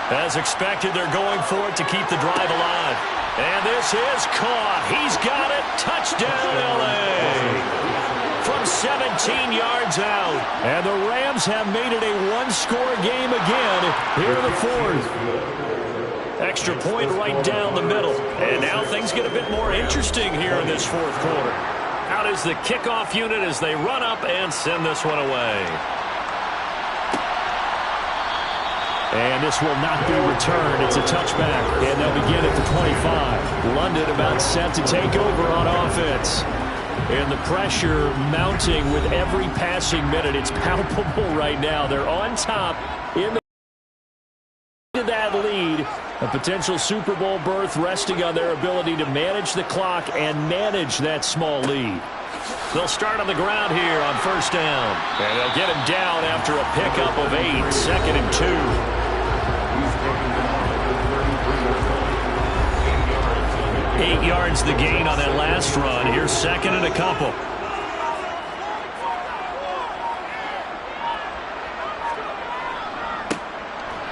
As expected, they're going for it to keep the drive alive. And this is caught. He's got it. Touchdown, L.A. From 17 yards out. And the Rams have made it a 1-score game again here in the 4th. Extra point right down the middle. And now things get a bit more interesting here in this 4th quarter. Out is the kickoff unit as they run up and send this one away. And this will not be returned. It's a touchback. And they'll begin at the 25. London about set to take over on offense. And the pressure mounting with every passing minute. It's palpable right now. They're on top in that lead. A potential Super Bowl berth resting on their ability to manage the clock and manage that small lead. They'll start on the ground here on 1st down. And they'll get him down after a pickup of 8. 2nd and 2. 8 yards the gain on that last run. Here's 2nd and a couple.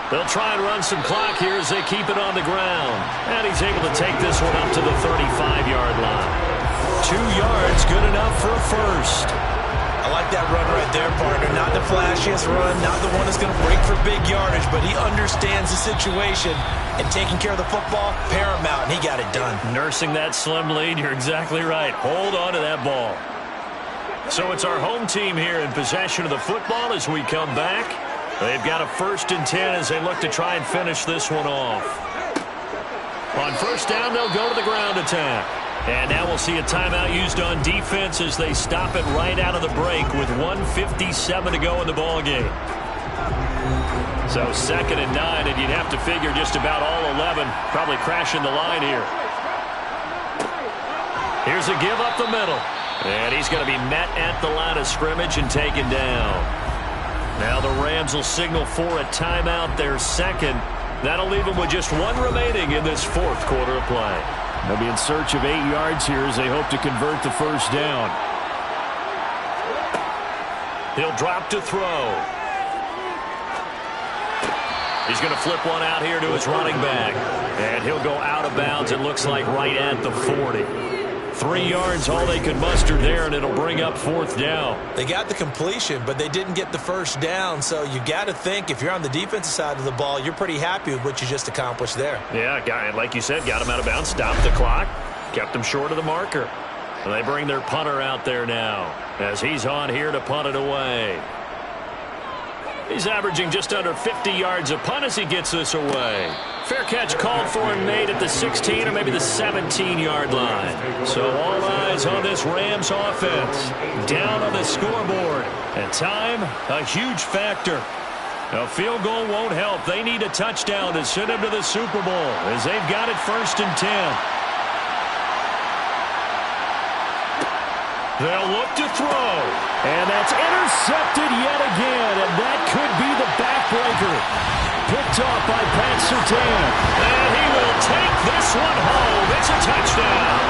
They'll try and run some clock here as they keep it on the ground. And he's able to take this one up to the 35-yard line. 2 yards, good enough for a first. I like that run right there, partner. Not the flashiest run, not the one that's going to break for big yardage, but he understands the situation, and taking care of the football, paramount, and he got it done. Nursing that slim lead, you're exactly right. Hold on to that ball. So it's our home team here in possession of the football as we come back. They've got a 1st and 10 as they look to try and finish this one off. On 1st down, they'll go to the ground attack. And now we'll see a timeout used on defense as they stop it right out of the break with 1:57 to go in the ballgame. So 2nd and 9, and you'd have to figure just about all 11 probably crashing the line here. Here's a give up the middle. And he's going to be met at the line of scrimmage and taken down. Now the Rams will signal for a timeout, their 2nd. That'll leave them with just 1 remaining in this 4th quarter of play. They'll be in search of 8 yards here as they hope to convert the 1st down. He'll drop to throw. He's going to flip one out here to his running back. And he'll go out of bounds, it looks like, right at the 40. 3 yards, all they could muster there, and it'll bring up 4th down. They got the completion, but they didn't get the 1st down, so you got to think if you're on the defensive side of the ball, you're pretty happy with what you just accomplished there. Yeah, like you said, got him out of bounds, stopped the clock, kept him short of the marker. And they bring their punter out there now as he's on here to punt it away. He's averaging just under 50 yards a punt as he gets this away. Fair catch called for and made at the 16 or maybe the 17-yard line. So all eyes on this Rams offense. Down on the scoreboard. And time, a huge factor. A field goal won't help. They need a touchdown to send them to the Super Bowl as they've got it 1st and 10. They'll look to throw. And that's intercepted yet again, and that could be the backbreaker. Picked off by Pat Surtain. And he will take this one home. It's a touchdown.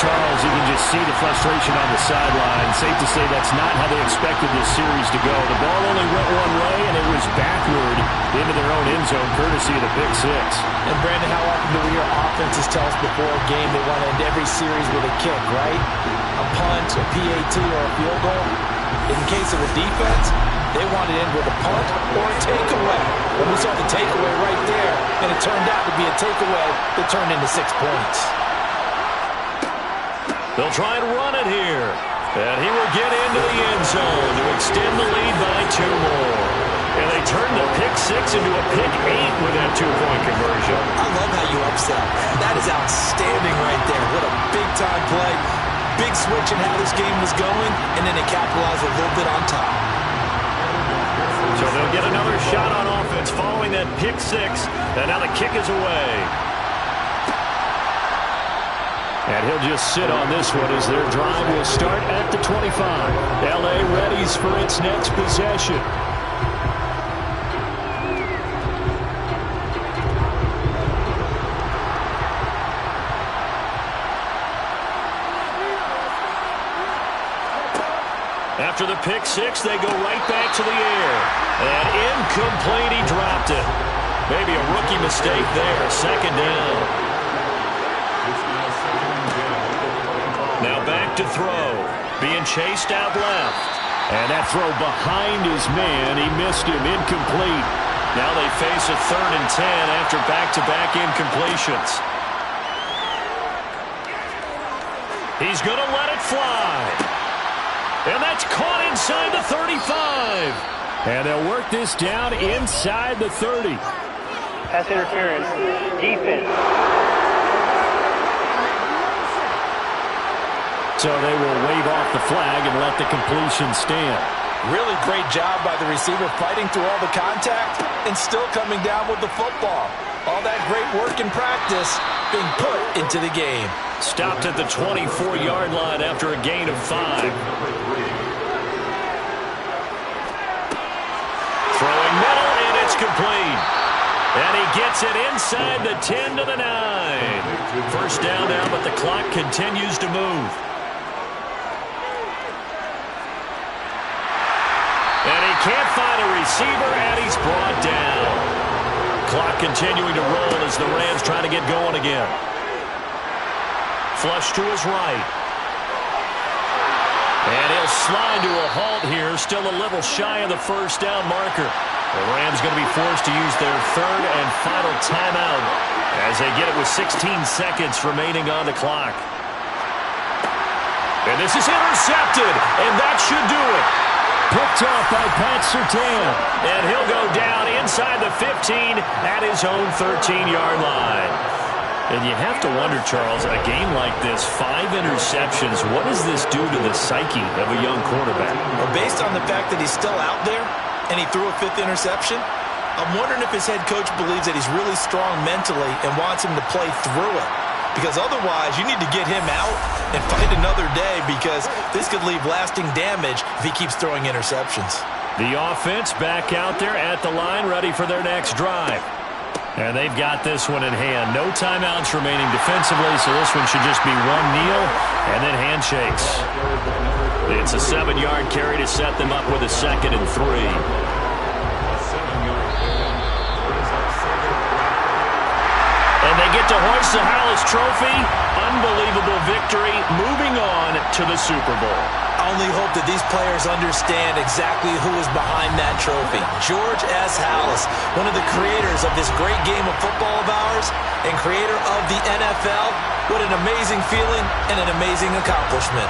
Charles, you can just see the frustration on the sideline. Safe to say that's not how they expected this series to go. The ball only went one way, and it was backward into their own end zone, courtesy of the pick 6. And, Brandon, how often do we hear offenses tell us before a game they want to end every series with a kick, right? A punt, a PAT, or a field goal. In the case of the defense, they want to end with a punt or a takeaway. And we saw the takeaway right there, and it turned out to be a takeaway that turned into 6 points. They'll try and run it here. And he will get into the end zone to extend the lead by 2 more. And they turn the pick 6 into a pick 8 with that 2-point conversion. I love how you upset. That is outstanding right there. What a big-time play. Big switch in how this game was going, and then they capitalized a little bit on top. So they'll get another shot on offense following that pick 6. And now the kick is away. And he'll just sit on this one as their drive will start at the 25. L.A. readies for its next possession. After the pick 6, they go right back to the air. And incomplete, he dropped it. Maybe a rookie mistake there. 2nd down. Now back to throw. Being chased out left. And that throw behind his man. He missed him. Incomplete. Now they face a 3rd and 10 after back-to-back incompletions. He's going to let it fly. And that's caught inside the 35. And they'll work this down inside the 30. Pass interference. Defense. So they will wave off the flag and let the completion stand. Really great job by the receiver fighting through all the contact and still coming down with the football. All that great work in practice being put into the game. Stopped at the 24-yard line after a gain of 5. Throwing middle, and it's complete. And he gets it inside the 10 to the 9. 1st down now, but the clock continues to move. And he can't find a receiver, and he's brought down. Clock continuing to roll as the Rams try to get going again. Flush to his right. And he'll slide to a halt here, still a little shy of the 1st down marker. The Rams going to be forced to use their 3rd and final timeout as they get it with 16 seconds remaining on the clock. And this is intercepted, and that should do it. Picked off by Pat Surtain. And he'll go down inside the 15 at his own 13-yard line. And you have to wonder, Charles, a game like this, 5 interceptions, what does this do to the psyche of a young quarterback? Well, based on the fact that he's still out there and he threw a 5th interception, I'm wondering if his head coach believes that he's really strong mentally and wants him to play through it. Because otherwise, you need to get him out and fight another day because this could leave lasting damage if he keeps throwing interceptions. The offense back out there at the line, ready for their next drive. And they've got this one in hand. No timeouts remaining defensively, so this one should just be one kneel and then handshakes. It's a 7-yard carry to set them up with a 2nd and 3. And they get to hoist the Hallis Trophy. Unbelievable victory. Moving on to the Super Bowl. I only hope that these players understand exactly who is behind that trophy. George S. Hallis, one of the creators of this great game of football of ours and creator of the NFL. What an amazing feeling and an amazing accomplishment.